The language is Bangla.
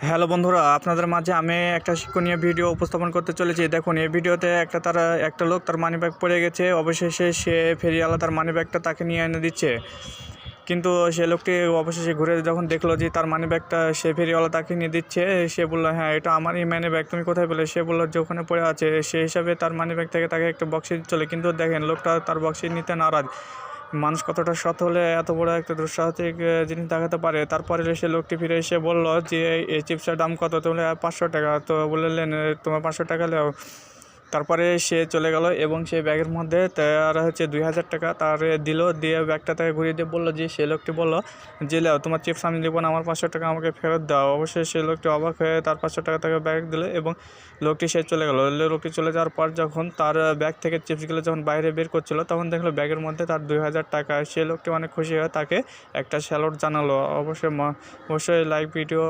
হ্যালো বন্ধুরা, আপনাদের মাঝে আমি একটা শিক্ষণীয় ভিডিও উপস্থাপন করতে চলেছি। দেখুন, এই ভিডিওতে একটা লোক তার মানিব্যাগ পড়ে গেছে। অবশেষে সে ফেরিওয়ালা তার মানিব্যাগটা তাকে নিয়ে এনে দিচ্ছে। কিন্তু সে লোকটি অবশেষে ঘুরে যখন দেখলো যে তার মানিব্যাগটা সে ফেরিওয়ালা তাকে নিয়ে দিচ্ছে, সে বললো, হ্যাঁ, এটা আমারই মানিব্যাগ, তুমি কোথায় পেলে? সে বললো যে ওখানে পড়ে আছে। সেই হিসাবে তার মানিব্যাগ থেকে তাকে একটা বক্সে চলে, কিন্তু দেখেন লোকটা তার বক্সে নিতে নারাজ। মানুষ কতটা সৎ হলে এত বড় একটা দুঃসাহসিক জিনিস দেখাতে পারে। তারপরে সে লোকটি ফিরে এসে বলল যে এই চিপসের দাম কত? তো বলে 500 টাকা। তো বললেন, তোমার 500 টাকা দাও। তারপরে সে চলে গেল এবং সেই ব্যাগের মধ্যে তার 2000 টাকা তার দিল। দিয়ে ব্যাগটা তাকে ঘুরিয়ে দিয়ে বললো যে, সে লোকটি বলল যে, লাও, তোমার চিপস আমি দেবো না, আমার 500 টাকা আমাকে ফেরত দাও। অবশ্যই সে লোকটি অবাক হয়ে তার 500 টাকা তাকে ব্যাগ দিল এবং লোকটি সে চলে গেল। লোকটি চলে যাওয়ার পর যখন তার ব্যাগ থেকে চিপসগুলো যখন বাইরে বের করছিল, তখন দেখলো ব্যাগের মধ্যে তার 2000 টাকা। সে লোকটি অনেক খুশি হয়ে তাকে একটা স্যালুট জানালো। অবশ্যই লাইক ভিডিও